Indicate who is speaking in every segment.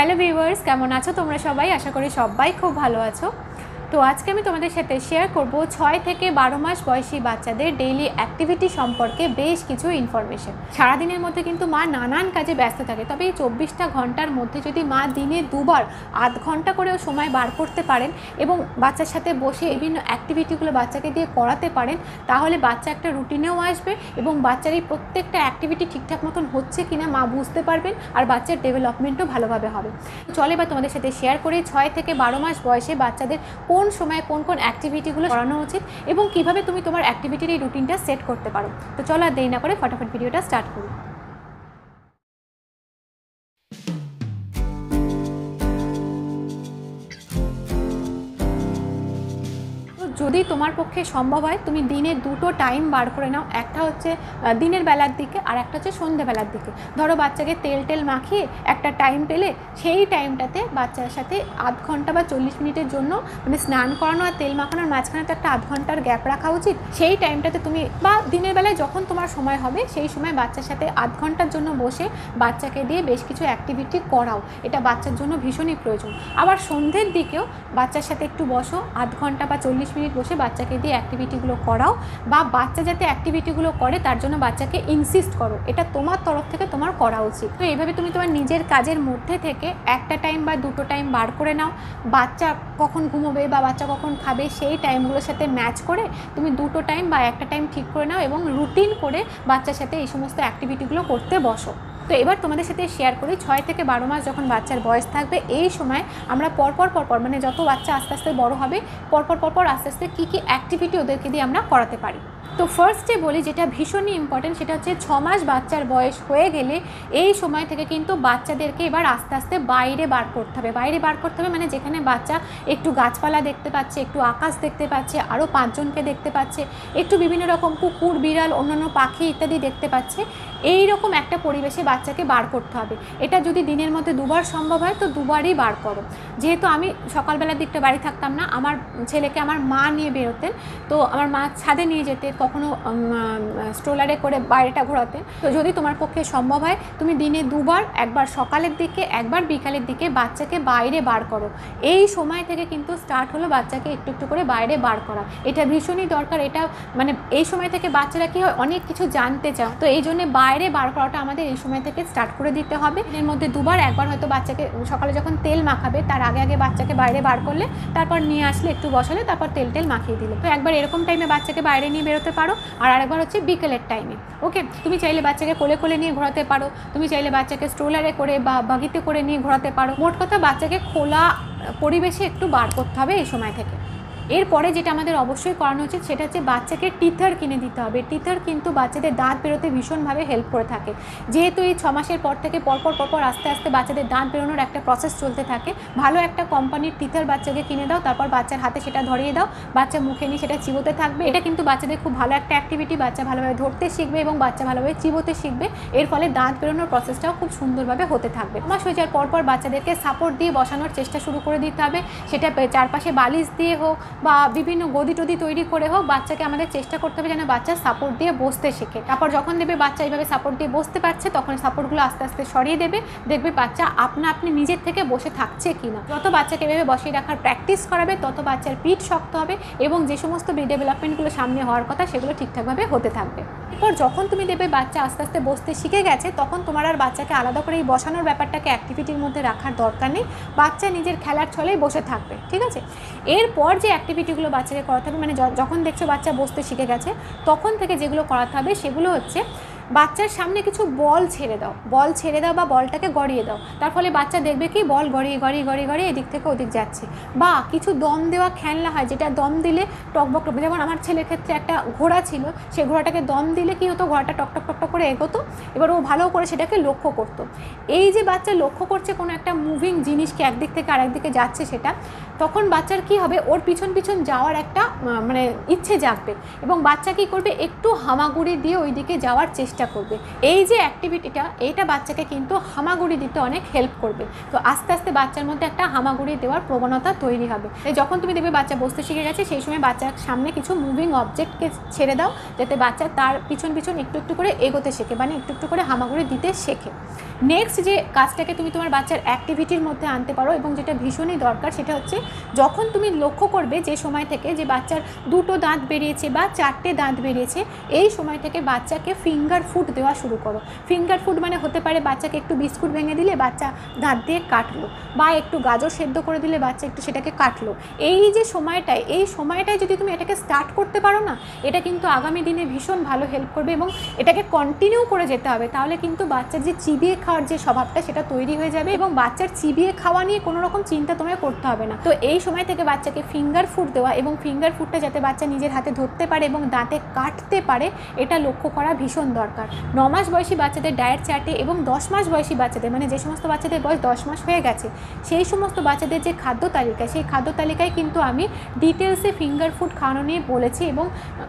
Speaker 1: Hello viewers, কেমন আছো তোমরা সবাই? আশা করি সবাই খুব ভালো আছো। তো আজকে আমি তোমাদের সাথে শেয়ার করব 6 থেকে 12 মাস বয়সী বাচ্চাদের ডেইলি অ্যাক্টিভিটি সম্পর্কে বেশ কিছু ইনফরমেশন। সারাদিনের মধ্যে কিন্তু মা নানান কাজে ব্যস্ত থাকে, তবে এই 24টা ঘন্টার মধ্যে যদি মা দিনে দুবার আধ ঘন্টা করেও সময় বার করতে পারেন এবং বাচ্চার সাথে বসে বিভিন্ন অ্যাক্টিভিটিগুলো বাচ্চাকে দিয়ে করাতে পারেন, তাহলে বাচ্চা একটা রুটিনেও আসবে এবং বাচ্চার এই প্রত্যেকটা অ্যাক্টিভিটি ঠিকঠাক মতন হচ্ছে কিনা মা বুঝতে পারবেন, আর বাচ্চার ডেভেলপমেন্টও ভালোভাবে হবে। চলে বা তোমাদের সাথে শেয়ার করি 6 থেকে 12 মাস বয়সে বাচ্চাদের কোন সময় কোন কোন অ্যাক্টিভিটিগুলো করানো উচিত এবং কিভাবে তুমি তোমার অ্যাক্টিভিটির এই রুটিনটা সেট করতে পারো। তো চলো আর দেরি না করে ফটাফট ভিডিওটা স্টার্ট করি। যদি তোমার পক্ষে সম্ভব হয় তুমি দিনে দুটো টাইম বার করে নাও, একটা হচ্ছে দিনের বেলার দিকে আর একটা হচ্ছে সন্ধ্যেবেলার দিকে। ধরো বাচ্চাকে তেল মাখিয়ে একটা টাইম পেলে, সেই টাইমটাতে বাচ্চার সাথে আধ ঘন্টা বা 40 মিনিটের জন্য মানে স্নান করানো আর তেল মাখানোর মাঝখানে তো একটা আধ ঘন্টার গ্যাপ রাখা উচিত। সেই টাইমটাতে তুমি বা দিনের বেলায় যখন তোমার সময় হবে সেই সময় বাচ্চার সাথে আধ ঘন্টার জন্য বসে বাচ্চাকে দিয়ে বেশ কিছু অ্যাক্টিভিটি করাও, এটা বাচ্চার জন্য ভীষণই প্রয়োজন। আবার সন্ধ্যের দিকেও বাচ্চার সাথে একটু বসো, আধ ঘন্টা বা 40 মিনিট বসে বাচ্চাকে দিয়ে অ্যাক্টিভিটিগুলো করাও, বা বাচ্চা যাতে অ্যাক্টিভিটিগুলো করে তার জন্য বাচ্চাকে ইনসিস্ট করো, এটা তোমার তরফ থেকে তোমার করা উচিত। তো এইভাবে তুমি তোমার নিজের কাজের মধ্যে থেকে একটা টাইম বা দুটো টাইম বার করে নাও। বাচ্চা কখন ঘুমোবে বা বাচ্চা কখন খাবে সেই টাইমগুলোর সাথে ম্যাচ করে তুমি দুটো টাইম বা একটা টাইম ঠিক করে নাও এবং রুটিন করে বাচ্চার সাথে এই সমস্ত অ্যাক্টিভিটিগুলো করতে বসো। তো এবার তোমাদের সাথে শেয়ার করি 6 থেকে 12 মাস যখন বাচ্চার বয়স থাকবে, এই সময় আমরা পরপর মানে যত বাচ্চা আস্তে আস্তে বড় হবে পরপর আস্তে আস্তে কী অ্যাক্টিভিটি ওদেরকে দিয়ে আমরা করাতে পারি। তো ফার্স্টে বলি, যেটা ভীষণই ইম্পর্টেন্ট সেটা হচ্ছে 6 মাস বাচ্চার বয়স হয়ে গেলে এই সময় থেকে কিন্তু বাচ্চাদেরকে এবার আস্তে আস্তে বাইরে বার করতে হবে। বাইরে বার করতে হবে মানে যেখানে বাচ্চা একটু গাছপালা দেখতে পাচ্ছে, একটু আকাশ দেখতে পাচ্ছে, আরও 5 জনকে দেখতে পাচ্ছে, একটু বিভিন্ন রকম কুকুর বিড়াল অন্যান্য পাখি ইত্যাদি দেখতে পাচ্ছে, এই রকম একটা পরিবেশে বাচ্চাকে বার করতে হবে। এটা যদি দিনের মধ্যে দুবার সম্ভব হয় তো দুবারই বার করো। যেহেতু আমি সকালবেলার দিকটা বাড়ি থাকতাম না, আমার ছেলেকে আমার মা নিয়ে বেরোতেন, তো আমার মা ছাদে নিয়ে যেতে, কখনো স্ট্রোলারে করে বাইরেটা ঘোরাতেন। তো যদি তোমার পক্ষে সম্ভব হয় তুমি দিনে দুবার, একবার সকালের দিকে একবার বিকালের দিকে বাচ্চাকে বাইরে বার করো। এই সময় থেকে কিন্তু স্টার্ট হলো বাচ্চাকে একটু একটু করে বাইরে বার করা, এটা ভীষণই দরকার। এটা মানে এই সময় থেকে বাচ্চারা কী হয়, অনেক কিছু জানতে চায়, তো এই জন্যে বাইরে বার করাটা আমাদের এই সময় থেকে স্টার্ট করে দিতে হবে। এর মধ্যে দুবার, একবার হয়তো বাচ্চাকে সকালে যখন তেল মাখাবে তার আগে বাচ্চাকে বাইরে বার করলে, তারপর নিয়ে আসলে একটু বসালে, তারপর তেল মাখিয়ে দিলে। তো একবার এরকম টাইমে বাচ্চাকে বাইরে নিয়ে বেরোতে পারো, আর আরেকবার হচ্ছে বিকেলের টাইমে। ওকে, তুমি চাইলে বাচ্চাকে কোলে নিয়ে ঘোরাতে পারো, তুমি চাইলে বাচ্চাকে স্ট্রোলারে করে বা বাগিতে করে নিয়ে ঘোরাতে পারো। মোট কথা বাচ্চাকে খোলা পরিবেশে একটু বার করতে হবে এই সময় থেকে। এরপরে যেটা আমাদের অবশ্যই করানো উচিত সেটা হচ্ছে বাচ্চাকে টিথার কিনে দিতে হবে। টিথার কিন্তু বাচ্চাদের দাঁত বেরোতে ভীষণভাবে হেল্প করে থাকে। যেহেতু এই 6 মাসের পর থেকে পরপর আস্তে আস্তে বাচ্চাদের দাঁত বেরোনোর একটা প্রসেস চলতে থাকে, ভালো একটা কোম্পানির টিথার বাচ্চাকে কিনে দাও, তারপর বাচ্চার হাতে সেটা ধরিয়ে দাও, বাচ্চা মুখে নিয়ে সেটা চিবোতে থাকবে। এটা কিন্তু বাচ্চাদের খুব ভালো একটা অ্যাক্টিভিটি, বাচ্চা ভালোভাবে ধরতে শিখবে এবং বাচ্চা ভালোভাবে চিবোতে শিখবে। এর ফলে দাঁত বেরোনোর প্রসেসটাও খুব সুন্দরভাবে হতে থাকবে। 6 মাস হয়ে যাওয়ার পরপর বাচ্চাদেরকে সাপোর্ট দিয়ে বসানোর চেষ্টা শুরু করে দিতে হবে। সেটা চারপাশে বালিশ দিয়ে হোক বা বিভিন্ন গদি টদি তৈরি করে হোক, বাচ্চাকে আমাদের চেষ্টা করতে হবে যেন বাচ্চা সাপোর্ট দিয়ে বসতে শেখে। তারপর যখন দেখবে বাচ্চা এইভাবে সাপোর্ট দিয়ে বসতে পারছে, তখন সাপোর্টগুলো আস্তে আস্তে সরিয়ে দেবে, দেখবে বাচ্চা আপনি নিজের থেকে বসে থাকছে কিনা। যত বাচ্চাকে এভাবে বসিয়ে রাখার প্র্যাকটিস করাবে তত বাচ্চার পিঠ শক্ত হবে এবং যে সমস্ত ডেভেলপমেন্টগুলো সামনে হওয়ার কথা সেগুলো ঠিকঠাকভাবে হতে থাকবে। এরপর যখন তুমি দেখবে বাচ্চা আস্তে আস্তে বসতে শিখে গেছে, তখন তোমার আর বাচ্চাকে আলাদা করে এই বসানোর ব্যাপারটাকে অ্যাক্টিভিটির মধ্যে রাখার দরকার নেই, বাচ্চা নিজের খেলার ছলেই বসে থাকবে, ঠিক আছে। এরপর যে অ্যাক্টিভিটিগুলো বাচ্চাকে করাতে হবে, মানে যখন দেখছো বাচ্চা বসতে শিখে গেছে তখন থেকে যেগুলো করাতে হবে সেগুলো হচ্ছে বাচ্চার সামনে কিছু বল ছেড়ে দাও বা বলটাকে গড়িয়ে দাও। তার ফলে বাচ্চা দেখবে কি বল গড়িয়ে এদিক থেকে ওদিক যাচ্ছে। বা কিছু দম দেওয়া খেলনা হয়, যেটা দম দিলে টকবক, যেমন আমার ছেলের ক্ষেত্রে একটা ঘোড়া ছিল, সেই ঘোড়াটাকে দম দিলে কি হতো, ঘোড়াটা টক করে এগোতো, এবার ও ভালো করে সেটাকে লক্ষ্য করতো। এই যে বাচ্চা লক্ষ্য করছে কোনো একটা মুভিং জিনিসকে একদিক থেকে আরেক দিকে যাচ্ছে, সেটা তখন বাচ্চার কি হবে, ওর পিছন যাওয়ার একটা মানে ইচ্ছে জাগবে এবং বাচ্চা কী করবে, একটু হামাগুড়ি দিয়ে ওই দিকে যাওয়ার চেষ্টা করবে। এই যে অ্যাক্টিভিটিটা, এইটা বাচ্চাকে কিন্তু হামাগুড়ি দিতে অনেক হেল্প করবে। তো আস্তে আস্তে বাচ্চার মধ্যে একটা হামাগুড়ি দেওয়ার প্রবণতা তৈরি হবে। যখন তুমি দেখবে বাচ্চা বসতে শিখে গেছে, সেই সময় বাচ্চার সামনে কিছু মুভিং অবজেক্টকে ছেড়ে দাও, যাতে বাচ্চা তার পিছন একটু করে এগোতে শেখে, মানে একটু করে হামাগুড়ি দিতে শেখে। নেক্সট যে কাজটাকে তুমি তোমার বাচ্চার অ্যাক্টিভিটির মধ্যে আনতে পারো এবং যেটা ভীষণই দরকার, সেটা হচ্ছে যখন তুমি লক্ষ্য করবে যে সময় থেকে যে বাচ্চার 2টো দাঁত বেরিয়েছে বা 4টে দাঁত বেরিয়েছে, এই সময় থেকে বাচ্চাকে ফিঙ্গার ফুড দেওয়া শুরু করো। ফিঙ্গার ফুড মানে হতে পারে বাচ্চাকে একটু বিস্কুট ভেঙে দিলে বাচ্চা দাঁত দিয়ে কাটলো, বা একটু গাজর সেদ্ধ করে দিলে বাচ্চা একটু সেটাকে কাটলো। এই যে সময়টায়, এই সময়টায় যদি তুমি এটাকে স্টার্ট করতে পারো না, এটা কিন্তু আগামী দিনে ভীষণ ভালো হেল্প করবে এবং এটাকে কন্টিনিউ করে যেতে হবে। তাহলে কিন্তু বাচ্চার যে চিবিয়ে খাওয়ার যে স্বভাবটা সেটা তৈরি হয়ে যাবে এবং বাচ্চার চিবিয়ে খাওয়া নিয়ে কোনো রকম চিন্তা তোমায় করতে হবে না। তো এই সময় থেকে বাচ্চাকে ফিঙ্গার ফুড দেওয়া এবং ফিঙ্গার ফুডটা যাতে বাচ্চা নিজের হাতে ধরতে পারে এবং দাঁতে কাটতে পারে, এটা লক্ষ্য করা ভীষণ দরকার। 9 মাস বয়সী বাচ্চাদের ডায়েট চার্টে এবং 10 মাস বয়সী বাচ্চাদের, মানে যে সমস্ত বাচ্চাদের বয়স 10 মাস হয়ে গেছে, সেই সমস্ত বাচ্চাদের যে খাদ্য তালিকা, সেই খাদ্য তালিকায় কিন্তু আমি ডিটেলসে ফিঙ্গার ফুড খাওয়ানো নিয়ে বলেছি এবং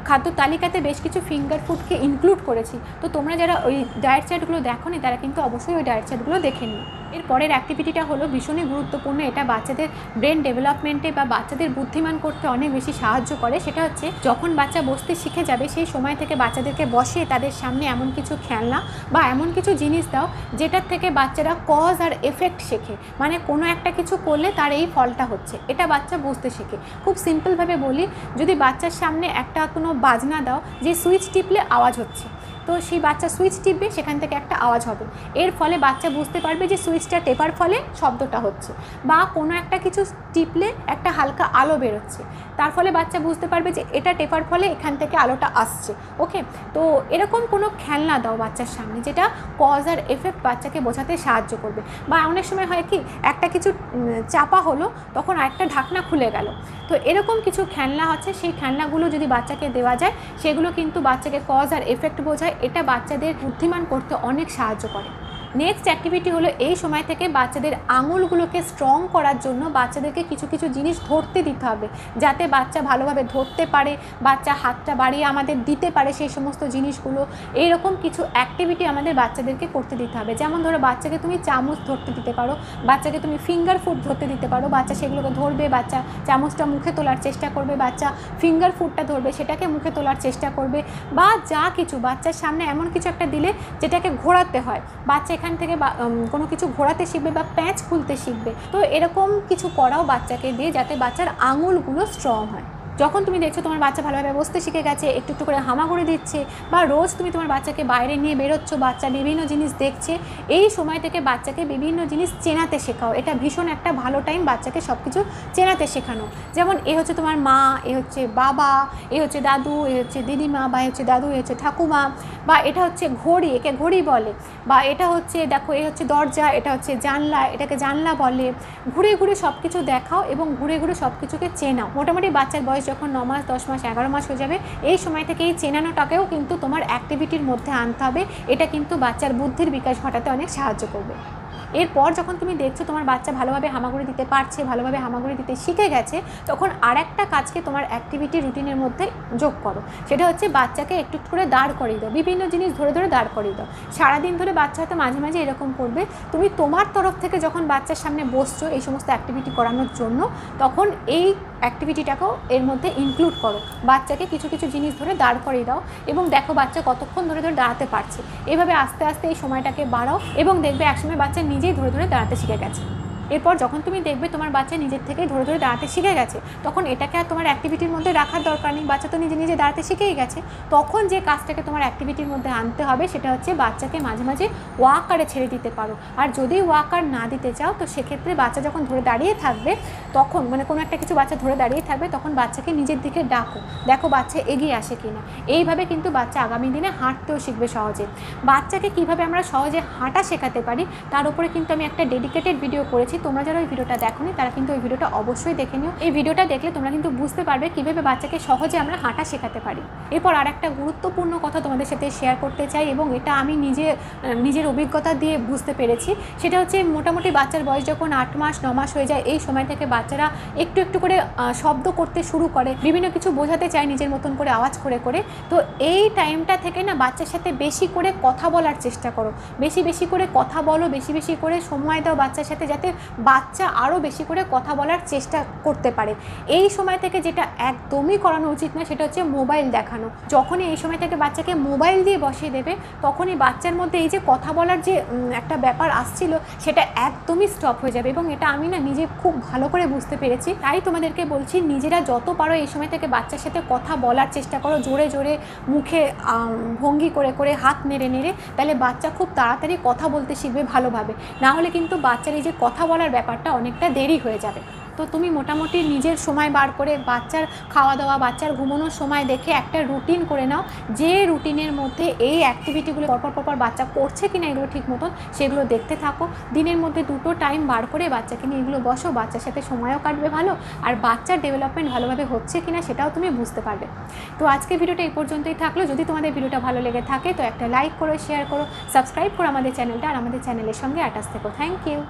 Speaker 1: খাদ্য তালিকাতে বেশ কিছু ফিঙ্গার ফুডকে ইনক্লুড করেছি। তো তোমরা যারা ওই ডায়েট চার্টগুলো দেখোনি তারা কিন্তু অবশ্যই ওই ডায়েট চার্টগুলো দেখে নিও। এর পরের অ্যাক্টিভিটিটা হলো ভীষণই গুরুত্বপূর্ণ, এটা বাচ্চাদের ব্রেন ডেভেলপমেন্টে বা বাচ্চাদের বুদ্ধিমান করতে অনেক বেশি সাহায্য করে। সেটা হচ্ছে যখন বাচ্চা বসতে শিখে যাবে সেই সময় থেকে বাচ্চাদেরকে বসিয়ে তাদের সামনে এমন কিছু খেলনা বা এমন কিছু জিনিস দাও যেটার থেকে বাচ্চারা কজ আর এফেক্ট শেখে, মানে কোনো একটা কিছু করলে তার এই ফলটা হচ্ছে, এটা বাচ্চা বুঝতে শেখে। খুব সিম্পলভাবে বলি, যদি বাচ্চার সামনে একটা কোনো বাজনা দাও যে সুইচ টিপলে আওয়াজ হচ্ছে, তো সেই বাচ্চা সুইচ টিপবে, সেখান থেকে একটা আওয়াজ হবে, এর ফলে বাচ্চা বুঝতে পারবে যে সুইচটা টেপার ফলে শব্দটা হচ্ছে। বা কোনো একটা কিছু টিপলে একটা হালকা আলো বেরোচ্ছে, তার ফলে বাচ্চা বুঝতে পারবে যে এটা টেপার ফলে এখান থেকে আলোটা আসছে। ওকে, তো এরকম কোনো খেলনা দাও বাচ্চার সামনে যেটা কজ আর এফেক্ট বাচ্চাকে বোঝাতে সাহায্য করবে। বা অনেক সময় হয় কি, একটা কিছু চাপা হলো তখন আরেকটা ঢাকনা খুলে গেল, তো এরকম কিছু খেলনা হচ্ছে, সেই খেলনাগুলো যদি বাচ্চাকে দেওয়া যায় সেগুলো কিন্তু বাচ্চাকে কজ আর এফেক্ট বোঝায়, এটা বাচ্চাদের বুদ্ধিমান করতে অনেক সাহায্য করে। নেক্সট অ্যাক্টিভিটি হলো এই সময় থেকে বাচ্চাদের আঙুলগুলোকে স্ট্রং করার জন্য বাচ্চাদেরকে কিছু কিছু জিনিস ধরতে দিতে হবে, যাতে বাচ্চা ভালোভাবে ধরতে পারে, বাচ্চা হাতটা বাড়িয়ে আমাদের দিতে পারে সেই সমস্ত জিনিসগুলো। এইরকম কিছু অ্যাক্টিভিটি আমাদের বাচ্চাদেরকে করতে দিতে হবে। যেমন ধরো, বাচ্চাকে তুমি চামচ ধরতে দিতে পারো, বাচ্চাকে তুমি ফিঙ্গার ফুড ধরতে দিতে পারো, বাচ্চা সেগুলোকে ধরবে, বাচ্চা চামচটা মুখে তোলার চেষ্টা করবে, বাচ্চা ফিঙ্গার ফুডটা ধরবে, সেটাকে মুখে তোলার চেষ্টা করবে। বা যা কিছু বাচ্চার সামনে এমন কিছু একটা দিলে যেটাকে ঘোরাতে হয়, বাচ্চা এখান থেকে কোনো কিছু ঘোরাতে শিখবে বা প্যাঁচ খুলতে শিখবে। তো এরকম কিছু করাও বাচ্চাকে দিয়ে যাতে বাচ্চার আঙুলগুলো স্ট্রং হয়। যখন তুমি দেখছো তোমার বাচ্চা ভালোভাবে বসতে শিখে গেছে, একটু একটু করে হামাগুড়ি দিচ্ছে, বা রোজ তুমি তোমার বাচ্চাকে বাইরে নিয়ে বেরোচ্ছ, বাচ্চা বিভিন্ন জিনিস দেখছে, এই সময় থেকে বাচ্চাকে বিভিন্ন জিনিস চেনাতে শেখাও। এটা ভীষণ একটা ভালো টাইম বাচ্চাকে সব কিছু চেনাতে শেখানো। যেমন এ হচ্ছে তোমার মা, এ হচ্ছে বাবা, এ হচ্ছে দাদু, এ হচ্ছে দিদিমা, বা এ হচ্ছে দাদু, এ হচ্ছে ঠাকুমা, বা এটা হচ্ছে ঘড়ি, একে ঘড়ি বলে, বা এটা হচ্ছে দেখো এ হচ্ছে দরজা, এটা হচ্ছে জানলা, এটাকে জানলা বলে। ঘুরে ঘুরে সব কিছু দেখাও এবং ঘুরে ঘুরে সব কিছুকে চেনাও। মোটামুটি বাচ্চার বয়স যখন 9 মাস, 10 মাস, 11 মাস হয়ে যাবে, এই সময় থেকে এই চেনানোটাকেও কিন্তু তোমার অ্যাক্টিভিটির মধ্যে আনতে হবে। এটা কিন্তু বাচ্চার বুদ্ধির বিকাশ ঘটাতে অনেক সাহায্য করবে। এরপর যখন তুমি দেখছো তোমার বাচ্চা ভালোভাবে হামাগুড়ি দিতে পারছে, ভালোভাবে হামাগুড়ি দিতে শিখে গেছে, তখন আর একটা কাজকে তোমার অ্যাক্টিভিটি রুটিনের মধ্যে যোগ করো। সেটা হচ্ছে বাচ্চাকে একটু করে দাঁড় করিয়ে দাও, বিভিন্ন জিনিস ধরে ধরে দাঁড় করিয়ে দাও। সারাদিন ধরে বাচ্চা হয়তো মাঝে মাঝে এরকম করবে, তুমি তোমার তরফ থেকে যখন বাচ্চার সামনে বসছো এই সমস্ত অ্যাক্টিভিটি করানোর জন্য, তখন এই অ্যাক্টিভিটিটাকেও এর মধ্যে ইনক্লুড করো। বাচ্চাকে কিছু কিছু জিনিস ধরে দাঁড় করিয়ে দাও এবং দেখো বাচ্চা কতক্ষণ ধরে ধরে দাঁড়াতে পারছে। এভাবে আস্তে আস্তে এই সময়টাকে বাড়াও এবং দেখবে একসময় বাচ্চা নিজেই ধরে ধরে দাঁড়াতে শিখে গেছে। এরপর যখন তুমি দেখবে তোমার বাচ্চা নিজের থেকেই ধরে ধরে দাঁড়াতে শিখে গেছে, তখন এটাকে আর তোমার অ্যাক্টিভিটির মধ্যে রাখার দরকার নেই, বাচ্চা তো নিজে নিজে দাঁড়াতে শিখেই গেছে। তখন যে কাজটাকে তোমার অ্যাক্টিভিটির মধ্যে আনতে হবে সেটা হচ্ছে বাচ্চাকে মাঝে মাঝে ওয়াকারে ছেড়ে দিতে পারো। আর যদি ওয়াকার না দিতে চাও, তো সেক্ষেত্রে বাচ্চা যখন ধরে দাঁড়িয়ে থাকবে, তখন মানে কোনো একটা কিছু বাচ্চা ধরে দাঁড়িয়ে থাকবে, তখন বাচ্চাকে নিজের দিকে ডাকো, দেখো বাচ্চা এগিয়ে আসে কিনা। এইভাবে কিন্তু বাচ্চা আগামী দিনে হাঁটতেও শিখবে সহজে। বাচ্চাকে কিভাবে আমরা সহজে হাঁটা শেখাতে পারি তার উপরে কিন্তু আমি একটা ডেডিকেটেড ভিডিও করেছি। তোমরা যারা ওই ভিডিওটা দেখোনি তারা কিন্তু ওই ভিডিওটা অবশ্যই দেখে নিও। এই ভিডিওটা দেখলে তোমরা কিন্তু বুঝতে পারবে কীভাবে বাচ্চাকে সহজে আমরা হাঁটা শেখাতে পারি। এরপর আর একটা গুরুত্বপূর্ণ কথা তোমাদের সাথে শেয়ার করতে চাই, এবং এটা আমি নিজের অভিজ্ঞতা দিয়ে বুঝতে পেরেছি। সেটা হচ্ছে মোটামুটি বাচ্চার বয়স যখন 8 মাস 9 মাস হয়ে যায়, এই সময় থেকে বাচ্চারা একটু একটু করে শব্দ করতে শুরু করে, বিভিন্ন কিছু বোঝাতে চায় নিজের মতন করে আওয়াজ করে করে। তো এই টাইমটা থেকে না বাচ্চার সাথে বেশি করে কথা বলার চেষ্টা করো, বেশি বেশি করে কথা বলো, বেশি বেশি করে সময় দাও বাচ্চার সাথে, যাতে বাচ্চা আরও বেশি করে কথা বলার চেষ্টা করতে পারে। এই সময় থেকে যেটা একদমই করানো উচিত না সেটা হচ্ছে মোবাইল দেখানো। যখনই এই সময় থেকে বাচ্চাকে মোবাইল দিয়ে বসিয়ে দেবে তখনই বাচ্চার মধ্যে এই যে কথা বলার যে একটা ব্যাপার আসছিল সেটা একদমই স্টপ হয়ে যাবে, এবং এটা আমি না নিজে খুব ভালো করে বুঝতে পেরেছি। তাই তোমাদেরকে বলছি, নিজেরা যত পারো এই সময় থেকে বাচ্চার সাথে কথা বলার চেষ্টা করো, জোরে জোরে মুখে ভঙ্গি করে করে, হাত নেড়ে নেড়ে, তাহলে বাচ্চা খুব তাড়াতাড়ি কথা বলতে শিখবে ভালোভাবে। না হলে কিন্তু বাচ্চার এই যে কথা বলার ব্যাপারটা অনেকটা দেরি হয়ে যাবে। তো তুমি মোটামুটি নিজের সময় বার করে বাচ্চার খাওয়া দাওয়া, বাচ্চার ঘুমানোর সময় দেখে একটা রুটিন করে নাও, যে রুটিনের মধ্যে এই অ্যাক্টিভিটিগুলো পরপর বাচ্চা করছে কিনা এগুলো ঠিক মতন সেগুলো দেখতে থাকো। দিনের মধ্যে 2টো টাইম বার করে বাচ্চাকে নিয়ে এগুলো বসো, বাচ্চার সাথে সময়ও কাটবে ভালো, আর বাচ্চার ডেভেলপমেন্ট ভালোভাবে হচ্ছে কিনা সেটাও তুমি বুঝতে পারবে। তো আজকে ভিডিওটা এই পর্যন্তই থাকলো। যদি তোমাদের ভিডিওটা ভালো লেগে থাকে তো একটা লাইক করো, শেয়ার করো, সাবস্ক্রাইব করো আমাদের চ্যানেলটা, আর আমাদের চ্যানেলের সঙ্গে অ্যাটাচ থেকো। Thank you.